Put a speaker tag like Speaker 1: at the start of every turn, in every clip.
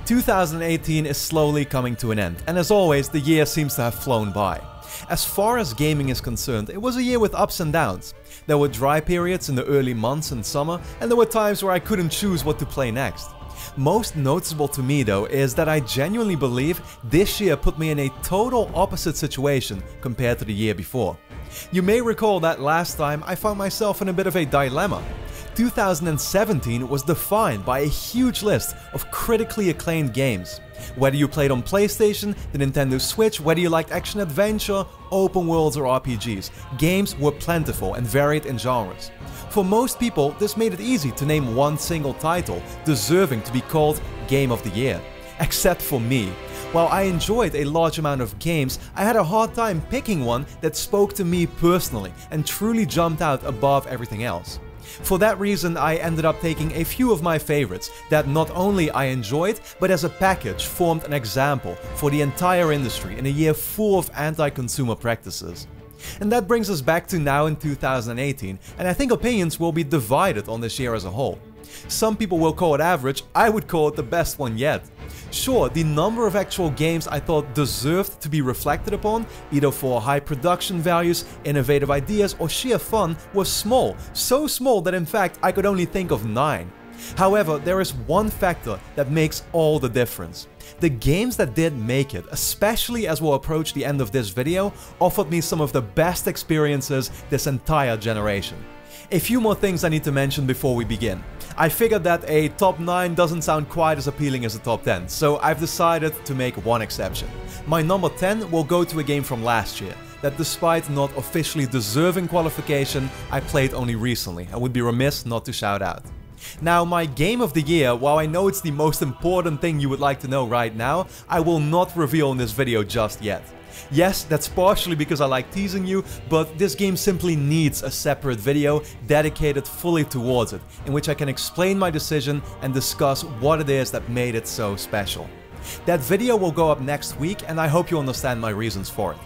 Speaker 1: 2018 is slowly coming to an end, and as always, the year seems to have flown by. As far as gaming is concerned, it was a year with ups and downs. There were dry periods in the early months and summer, and there were times where I couldn't choose what to play next. Most noticeable to me though is that I genuinely believe this year put me in a total opposite situation compared to the year before. You may recall that last time I found myself in a bit of a dilemma. 2017 was defined by a huge list of critically acclaimed games. Whether you played on PlayStation, the Nintendo Switch, whether you liked action-adventure, open worlds or RPGs, games were plentiful and varied in genres. For most people, this made it easy to name one single title deserving to be called Game of the Year. Except for me. While I enjoyed a large amount of games, I had a hard time picking one that spoke to me personally and truly jumped out above everything else. For that reason, I ended up taking a few of my favorites that not only I enjoyed, but as a package formed an example for the entire industry in a year full of anti-consumer practices. And that brings us back to now in 2018, and I think opinions will be divided on this year as a whole. Some people will call it average, I would call it the best one yet. Sure, the number of actual games I thought deserved to be reflected upon, either for high production values, innovative ideas or sheer fun, was small, so small that in fact I could only think of 9. However, there is one factor that makes all the difference. The games that did make it, especially as we'll approach the end of this video, offered me some of the best experiences this entire generation. A few more things I need to mention before we begin. I figured that a top 9 doesn't sound quite as appealing as a top 10, so I've decided to make one exception. My number 10 will go to a game from last year, that despite not officially deserving qualification, I played only recently and would be remiss not to shout out. Now, my Game of the Year, while I know it's the most important thing you would like to know right now, I will not reveal in this video just yet. Yes, that's partially because I like teasing you, but this game simply needs a separate video dedicated fully towards it, in which I can explain my decision and discuss what it is that made it so special. That video will go up next week, and I hope you understand my reasons for it.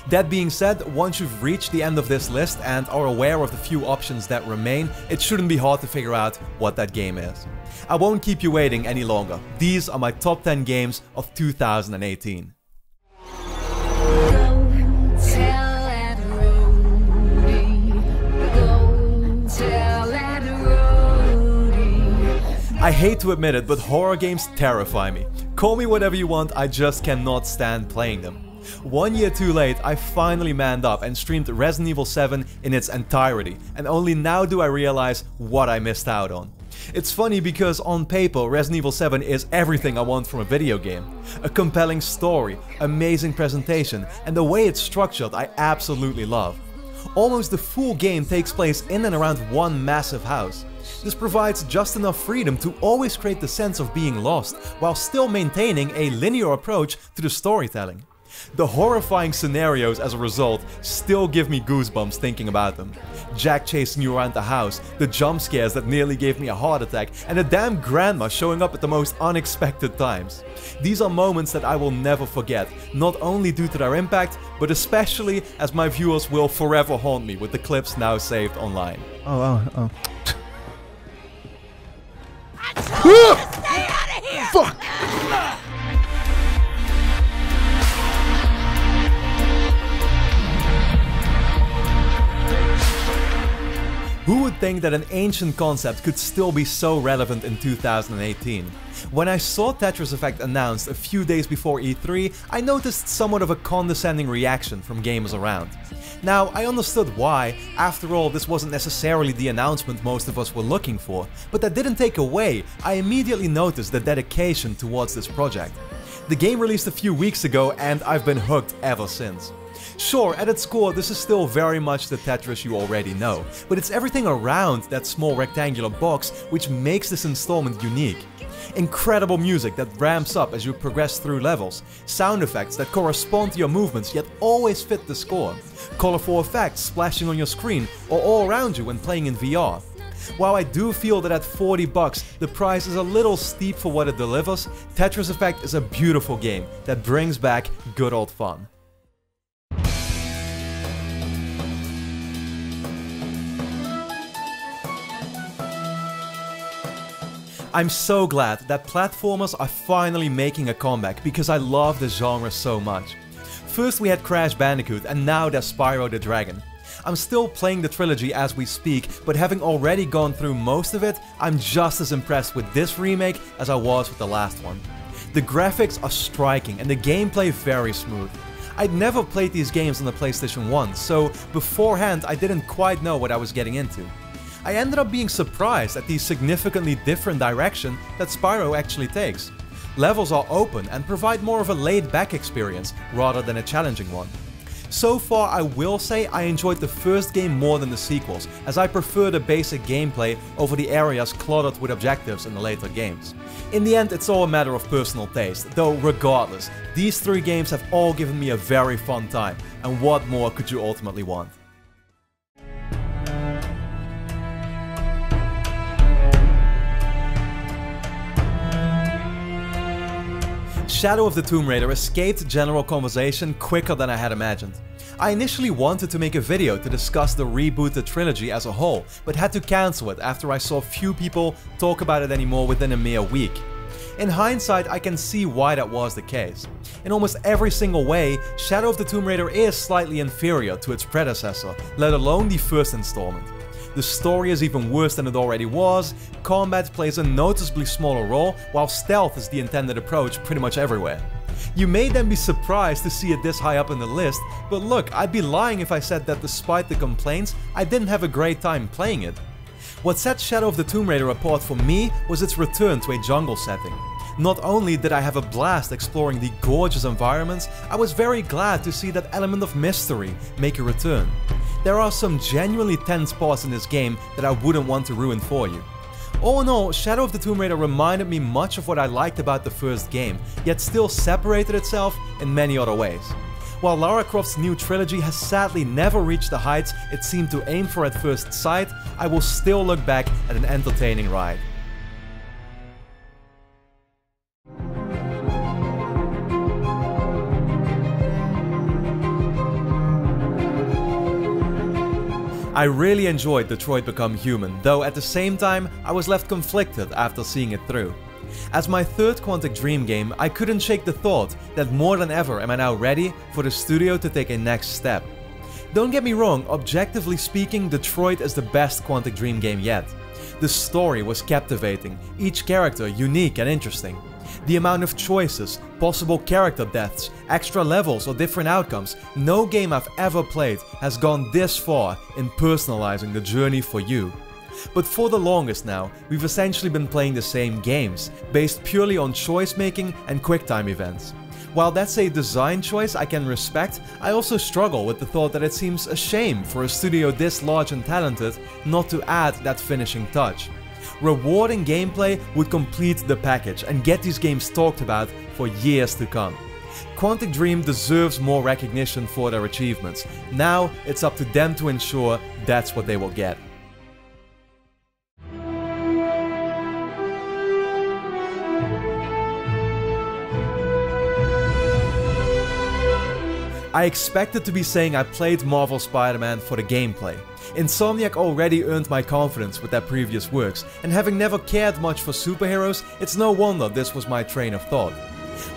Speaker 1: That being said, once you've reached the end of this list and are aware of the few options that remain, it shouldn't be hard to figure out what that game is. I won't keep you waiting any longer. These are my top 10 games of 2018. I hate to admit it, but horror games terrify me. Call me whatever you want, I just cannot stand playing them. 1 year too late, I finally manned up and streamed Resident Evil 7 in its entirety, and only now do I realize what I missed out on. It's funny because on paper, Resident Evil 7 is everything I want from a video game. A compelling story, amazing presentation, and the way it's structured I absolutely love. Almost the full game takes place in and around one massive house. This provides just enough freedom to always create the sense of being lost, while still maintaining a linear approach to the storytelling. The horrifying scenarios as a result still give me goosebumps thinking about them. Jack chasing you around the house, the jump scares that nearly gave me a heart attack, and a damn grandma showing up at the most unexpected times. These are moments that I will never forget, not only due to their impact, but especially as my viewers will forever haunt me with the clips now saved online.
Speaker 2: Oh.
Speaker 3: Stay out of here!
Speaker 2: Fuck!
Speaker 1: Who would think that an ancient concept could still be so relevant in 2018? When I saw Tetris Effect announced a few days before E3, I noticed somewhat of a condescending reaction from gamers around. Now, I understood why. After all, this wasn't necessarily the announcement most of us were looking for, but that didn't take away. I immediately noticed the dedication towards this project. The game released a few weeks ago and I've been hooked ever since. Sure, at its core, this is still very much the Tetris you already know, but it's everything around that small rectangular box which makes this installment unique. Incredible music that ramps up as you progress through levels, sound effects that correspond to your movements yet always fit the score, colorful effects splashing on your screen or all around you when playing in VR. While I do feel that at $40 the price is a little steep for what it delivers, Tetris Effect is a beautiful game that brings back good old fun. I'm so glad that platformers are finally making a comeback because I love this genre so much. First we had Crash Bandicoot and now there's Spyro the Dragon. I'm still playing the trilogy as we speak, but having already gone through most of it, I'm just as impressed with this remake as I was with the last one. The graphics are striking and the gameplay very smooth. I'd never played these games on the PlayStation 1, so beforehand I didn't quite know what I was getting into. I ended up being surprised at the significantly different direction that Spyro actually takes. Levels are open and provide more of a laid-back experience rather than a challenging one. So far I will say I enjoyed the first game more than the sequels, as I prefer the basic gameplay over the areas cluttered with objectives in the later games. In the end it's all a matter of personal taste, though regardless, these 3 games have all given me a very fun time, and what more could you ultimately want? Shadow of the Tomb Raider escaped general conversation quicker than I had imagined. I initially wanted to make a video to discuss the rebooted trilogy as a whole, but had to cancel it after I saw few people talk about it anymore within a mere week. In hindsight, I can see why that was the case. In almost every single way, Shadow of the Tomb Raider is slightly inferior to its predecessor, let alone the first installment. The story is even worse than it already was, combat plays a noticeably smaller role, while stealth is the intended approach pretty much everywhere. You may then be surprised to see it this high up in the list, but look, I'd be lying if I said that despite the complaints, I didn't have a great time playing it. What set Shadow of the Tomb Raider apart for me was its return to a jungle setting. Not only did I have a blast exploring the gorgeous environments, I was very glad to see that element of mystery make a return. There are some genuinely tense parts in this game that I wouldn't want to ruin for you. All in all, Shadow of the Tomb Raider reminded me much of what I liked about the first game, yet still separated itself in many other ways. While Lara Croft's new trilogy has sadly never reached the heights it seemed to aim for at first sight, I will still look back at an entertaining ride. I really enjoyed Detroit Become Human, though at the same time I was left conflicted after seeing it through. As my third Quantic Dream game, I couldn't shake the thought that more than ever am I now ready for the studio to take a next step. Don't get me wrong, objectively speaking, Detroit is the best Quantic Dream game yet. The story was captivating, each character unique and interesting. The amount of choices, possible character deaths, extra levels or different outcomes, no game I've ever played has gone this far in personalizing the journey for you. But for the longest now, we've essentially been playing the same games, based purely on choice making and quicktime events. While that's a design choice I can respect, I also struggle with the thought that it seems a shame for a studio this large and talented not to add that finishing touch. Rewarding gameplay would complete the package and get these games talked about for years to come. Quantic Dream deserves more recognition for their achievements. Now it's up to them to ensure that's what they will get. I expected to be saying I played Marvel Spider-Man for the gameplay. Insomniac already earned my confidence with their previous works, and having never cared much for superheroes, it's no wonder this was my train of thought.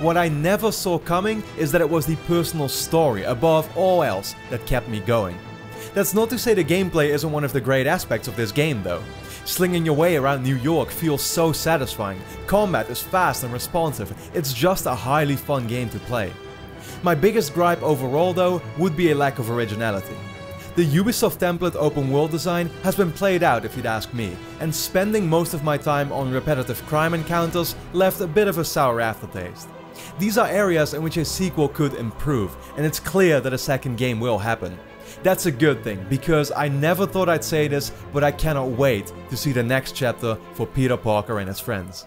Speaker 1: What I never saw coming is that it was the personal story above all else that kept me going. That's not to say the gameplay isn't one of the great aspects of this game though. Slinging your way around New York feels so satisfying, combat is fast and responsive, it's just a highly fun game to play. My biggest gripe overall though would be a lack of originality. The Ubisoft template open world design has been played out if you'd ask me, and spending most of my time on repetitive crime encounters left a bit of a sour aftertaste. These are areas in which a sequel could improve, and it's clear that a second game will happen. That's a good thing, because I never thought I'd say this, but I cannot wait to see the next chapter for Peter Parker and his friends.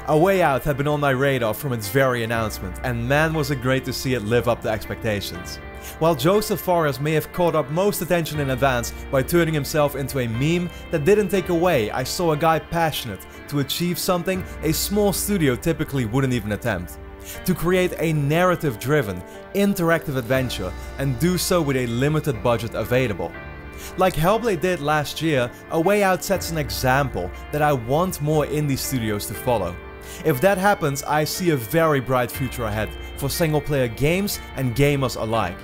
Speaker 1: A Way Out had been on my radar from its very announcement, and man was it great to see it live up to expectations. While Joseph Fares may have caught up most attention in advance by turning himself into a meme, that didn't take away I saw a guy passionate to achieve something a small studio typically wouldn't even attempt. to create a narrative-driven, interactive adventure and do so with a limited budget available. Like Hellblade did last year, A Way Out sets an example that I want more indie studios to follow. If that happens, I see a very bright future ahead for single-player games and gamers alike.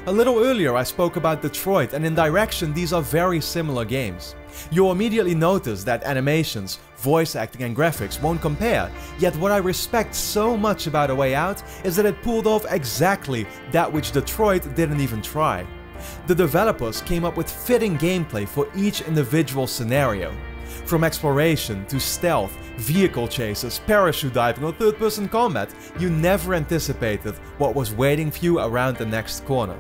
Speaker 1: A little earlier I spoke about Detroit, and in direction these are very similar games. You'll immediately notice that animations, voice acting and graphics won't compare, yet what I respect so much about A Way Out is that it pulled off exactly that which Detroit didn't even try. The developers came up with fitting gameplay for each individual scenario. From exploration to stealth, vehicle chases, parachute diving or third-person combat, you never anticipated what was waiting for you around the next corner.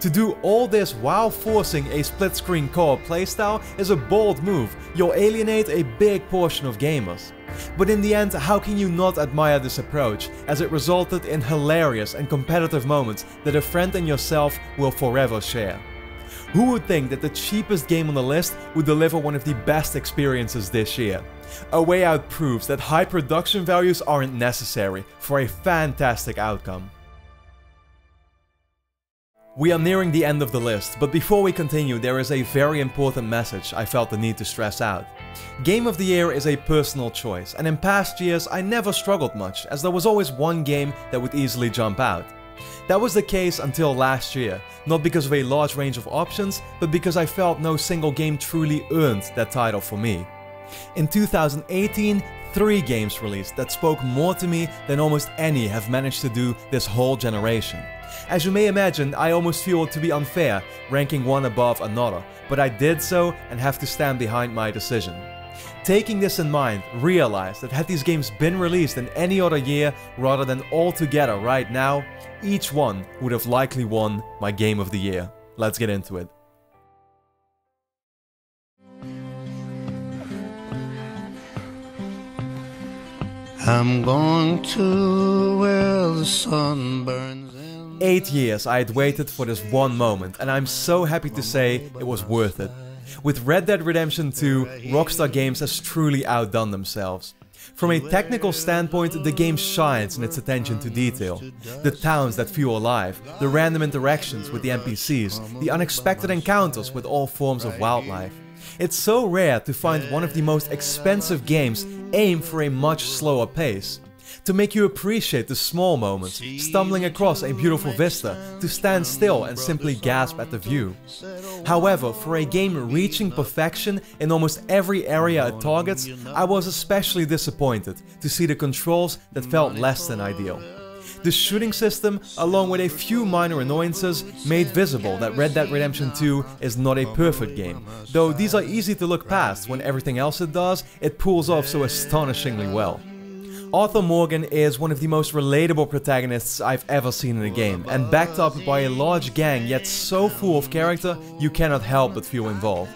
Speaker 1: To do all this while forcing a split-screen co-op playstyle is a bold move. You'll alienate a big portion of gamers. But in the end, how can you not admire this approach, as it resulted in hilarious and competitive moments that a friend and yourself will forever share. Who would think that the cheapest game on the list would deliver one of the best experiences this year? A Way Out proves that high production values aren't necessary for a fantastic outcome. We are nearing the end of the list, but before we continue, there is a very important message I felt the need to stress out. Game of the Year is a personal choice, and in past years I never struggled much, as there was always one game that would easily jump out. That was the case until last year, not because of a large range of options, but because I felt no single game truly earned that title for me. In 2018, 3 games released that spoke more to me than almost any have managed to do this whole generation. As you may imagine, I almost feel it to be unfair, ranking one above another, but I did so and have to stand behind my decision. Taking this in mind, realize that had these games been released in any other year rather than all together right now, each one would have likely won my Game of the Year. Let's get into it.
Speaker 2: I'm going to where the sun burns in.
Speaker 1: 8 years I had waited for this one moment, and I'm so happy to say it was worth it. With Red Dead Redemption 2, Rockstar Games has truly outdone themselves. From a technical standpoint, the game shines in its attention to detail. The towns that feel alive, the random interactions with the NPCs, the unexpected encounters with all forms of wildlife. It's so rare to find one of the most expensive games aim for a much slower pace. To make you appreciate the small moments, stumbling across a beautiful vista, to stand still and simply gasp at the view. However, for a game reaching perfection in almost every area it targets, I was especially disappointed to see the controls that felt less than ideal. The shooting system, along with a few minor annoyances, made visible that Red Dead Redemption 2 is not a perfect game. Though these are easy to look past when everything else it does, it pulls off so astonishingly well. Arthur Morgan is one of the most relatable protagonists I've ever seen in a game, and backed up by a large gang yet so full of character you cannot help but feel involved.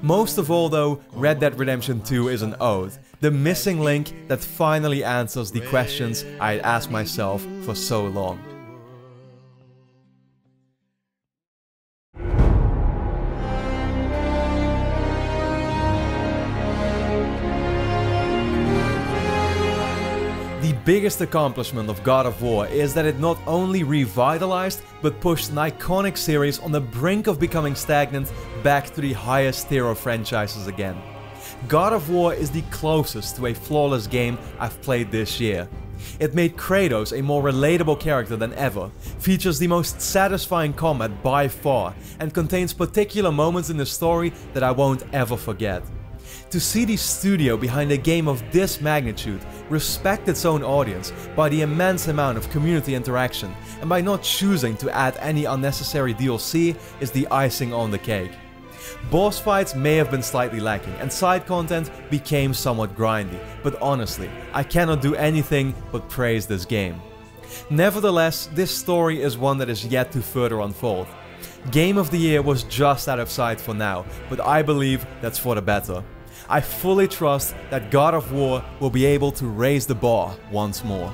Speaker 1: Most of all though, Red Dead Redemption 2 is an ode, the missing link that finally answers the questions I had asked myself for so long. The biggest accomplishment of God of War is that it not only revitalized, but pushed an iconic series on the brink of becoming stagnant back to the highest tier of franchises again. God of War is the closest to a flawless game I've played this year. It made Kratos a more relatable character than ever, features the most satisfying combat by far, and contains particular moments in the story that I won't ever forget. To see the studio behind a game of this magnitude respect its own audience by the immense amount of community interaction and by not choosing to add any unnecessary DLC is the icing on the cake. Boss fights may have been slightly lacking and side content became somewhat grindy, but honestly, I cannot do anything but praise this game. Nevertheless, this story is one that is yet to further unfold. Game of the Year was just out of sight for now, but I believe that's for the better. I fully trust that God of War will be able to raise the bar once more.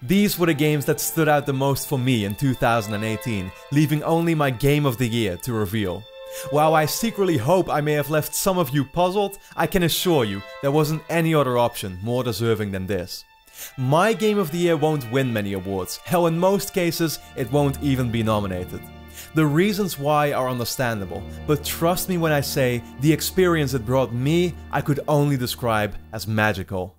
Speaker 1: These were the games that stood out the most for me in 2018, leaving only my Game of the Year to reveal. While I secretly hope I may have left some of you puzzled, I can assure you there wasn't any other option more deserving than this. My Game of the Year won't win many awards, hell in most cases it won't even be nominated. The reasons why are understandable, but trust me when I say the experience it brought me I could only describe as magical.